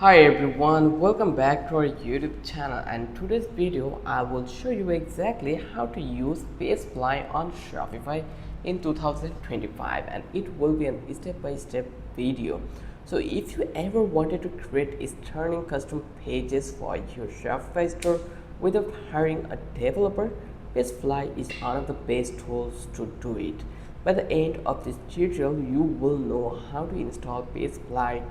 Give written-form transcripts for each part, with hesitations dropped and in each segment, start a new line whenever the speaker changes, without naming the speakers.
Hi everyone, welcome back to our YouTube channel, and today's video I will show you exactly how to use PageFly on Shopify in 2025, and it will be a step-by-step video. So if you ever wanted to create stunning custom pages for your Shopify store without hiring a developer, PageFly is one of the best tools to do it. By the end of this tutorial, you will know how to install PageFly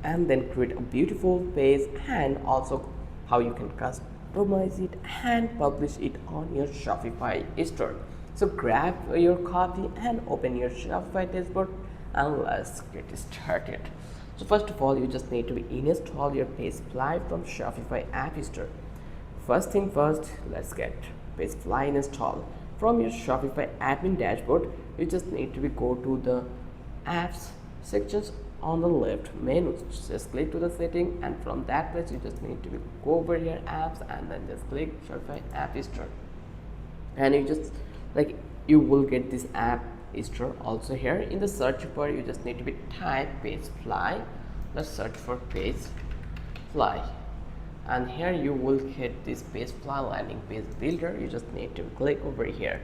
and then create a beautiful page, and also how you can customize it and publish it on your Shopify store. So grab your copy and open your Shopify dashboard and let's get started. So first of all, you just need to install your PageFly from Shopify app store. First thing first, let's get PageFly installed. From your Shopify admin dashboard, you just need to go to the apps sections on the left menu. Just click to the setting, and from that place you just need to go over here apps and then just click Shopify app store, and you just like you will get this app store. Also here in the search bar you just need to be type PageFly. Let's search for PageFly, and here you will get this PageFly landing page builder. You just need to click over here,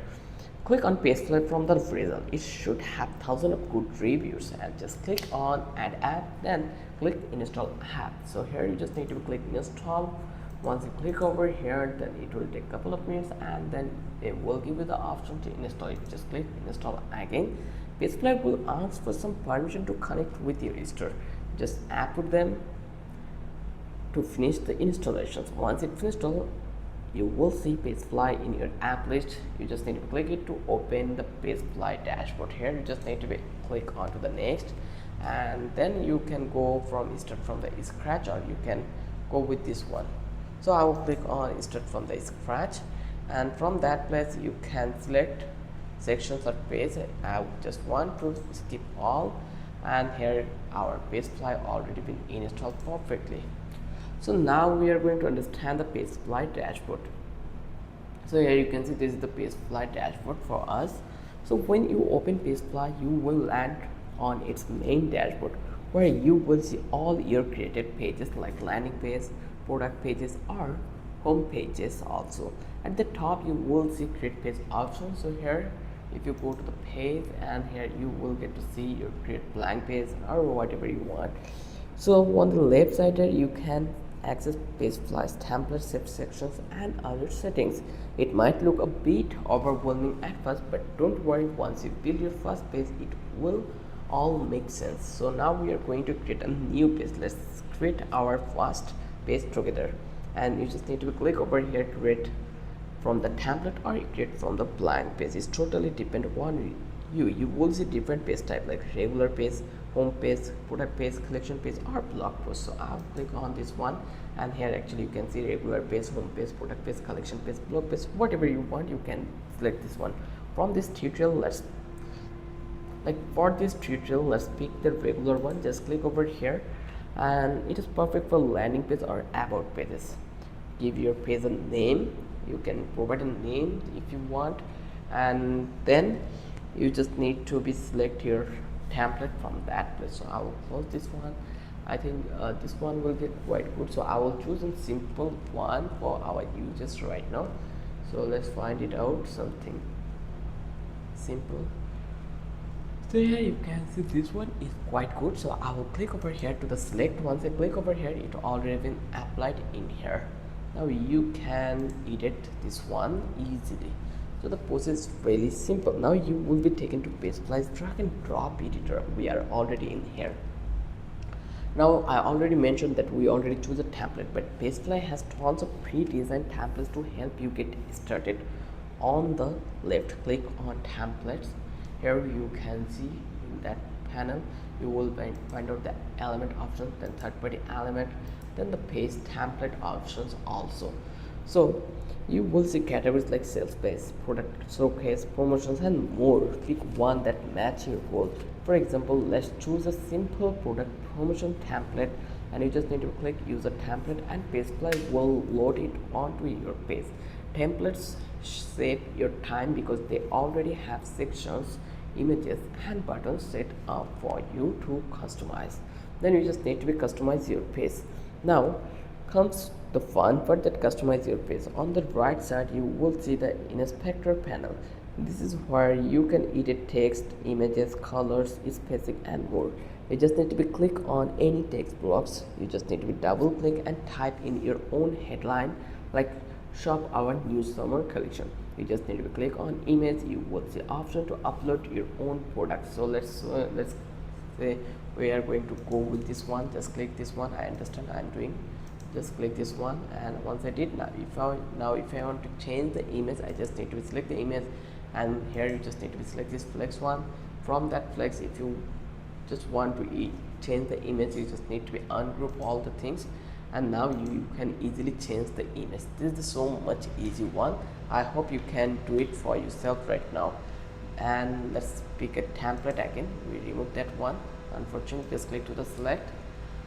click on PageFly from the result. It should have thousands of good reviews, and just click on add app, then click install app. So here you just need to click install. Once you click over here, then it will take a couple of minutes, and then it will give you the option to install it. Just click install again. PageFly will ask for some permission to connect with your store. Just approve them to finish the installations. Once it's installed, you will see PageFly in your app list. You just need to click it to open the PageFly dashboard. Here you just need to click onto the next, and then you can go from start from the scratch, or you can go with this one. So I will click on start from the scratch, and from that place you can select sections of page. I just want to skip all, and here our PageFly already been installed perfectly. So now we are going to understand the PageFly dashboard. So here you can see this is the PageFly dashboard for us. So when you open PageFly, you will land on its main dashboard, where you will see all your created pages like landing page, product pages, or home pages. Also at the top you will see create page option. So here if you go to the page, and here you will get to see your create blank page or whatever you want. So on the left side here you can access PageFly's template, shift sections, and other settings. It might look a bit overwhelming at first, but don't worry, once you build your first page it will all make sense. So now we are going to create a new page. Let's create our first page together, and you just need to click over here to create from the template or you create from the blank page. It's totally depend on you will see different page type like regular page, home page, product page, collection page, or blog post. So I'll click on this one, and here actually you can see regular page, home page, product page, collection page, blog page, whatever you want you can select this one. From this tutorial, let's pick the regular one. Just click over here, and it is perfect for landing page or about pages. Give your page a name. You can provide a name if you want, and then you just need to select your template from that place. So I will close this one. I think this one will get quite good, so I will choose a simple one for our users right now. So let's find it out, something simple. So here you can see this one is quite good, so I will click over here to the select. Once I click over here, it already been applied in here. Now you can edit this one easily. So the process is really simple. Now you will be taken to PageFly's drag and drop editor. We are already in here. Now I already mentioned that we already choose a template, but PageFly has tons of pre-designed templates to help you get started. On the left, click on templates. Here you can see in that panel you will find out the element options, then third-party element, then the page template options also. So you will see categories like sales page, product showcase, promotions, and more. Pick one that match your goal. For example, let's choose a simple product promotion template, and you just need to click use a template, and PageFly will load it onto your page. Templates save your time because they already have sections, images, and buttons set up for you to customize. then you just need to be customize your page. Now comes the fun part, that customize your page. On the right side you will see the inspector panel. This is where you can edit text, images, colors, spacing and more. You just need to be click on any text blocks. You just need to be double click and type in your own headline, like shop our new summer collection. You just need to click on image. You will see option to upload your own product. So let's say we are going to go with this one. Just click this one. I understand I'm doing, just click this one, and once I did, if I want to change the image, I just need to select the image, and here you just need to select this flex one. From that flex, if you just want to change the image, you just need to be ungroup all the things, and now you can easily change the image. This is so much easy one. I hope you can do it for yourself right now. And let's pick a template again. We remove that one, unfortunately. Just click to the select,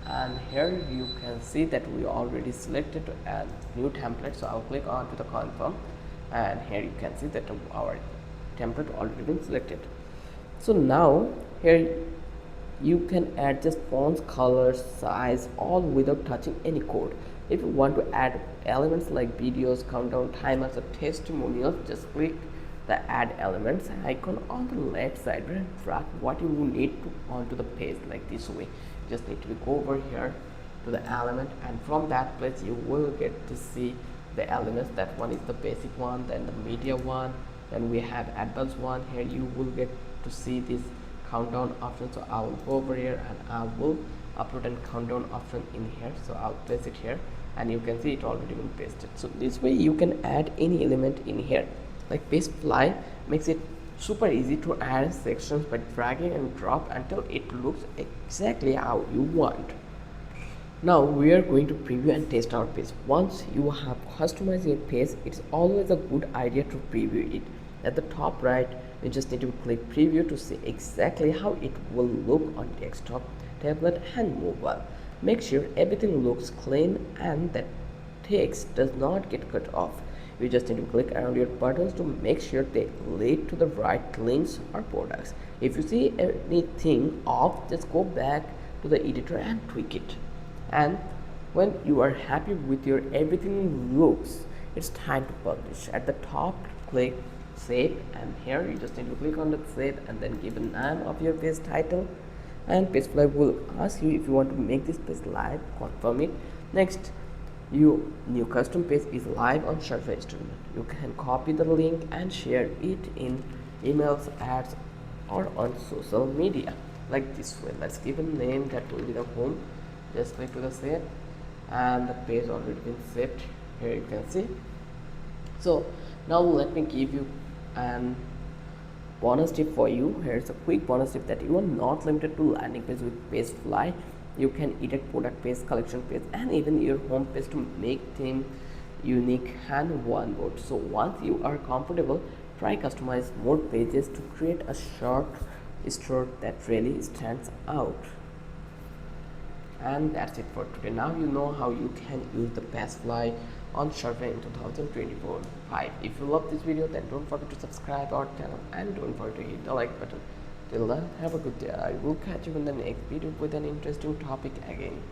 and here you can see that we already selected a new template. So I'll click on to the confirm, and here you can see that our template already been selected. So now here you can adjust fonts, colors, size, all without touching any code. If you want to add elements like videos, countdown, timers or testimonials, just click the add elements icon on the left side and drag what you need to onto the page like this way. Just need to go over here to the element, and from that place you will get to see the elements. That one is the basic one, then the media one, then we have advanced one. Here you will get to see this countdown option. So I will go over here and I will upload a countdown option in here. So I'll place it here, and you can see it already been pasted. So this way you can add any element in here. Like PageFly makes it super easy to add sections by dragging and drop until it looks exactly how you want. Now we are going to preview and test our page. Once you have customized your page, it's always a good idea to preview it. At the top right, you just need to click preview to see exactly how it will look on desktop, tablet and mobile. Make sure everything looks clean and that text does not get cut off. You just need to click around your buttons to make sure they lead to the right links or products. If you see anything off, just go back to the editor and tweak it. And when you are happy with your everything looks, it's time to publish. At the top, click save, and here you just need to click on the save and then give a name of your page title, and PageFly will ask you if you want to make this page live. Confirm it. Next, your new custom page is live on Shopify store. You can copy the link and share it in emails, ads or on social media like this way. Let's give a name that will be the home. Just click to the save, and the page already been saved. Here you can see. So now let me give you an bonus tip for you. Here's a quick bonus tip that you are not limited to landing page with PageFly. You can edit product page, collection page and even your home page to make them unique and one word. So once you are comfortable, try customize more pages to create a short store that really stands out. And that's it for today. Now you know how you can use the PageFly on Shopify in 2024. If you love this video, then don't forget to subscribe our channel and don't forget to hit the like button. Till then, have a good day. I will catch you in the next video with an interesting topic again.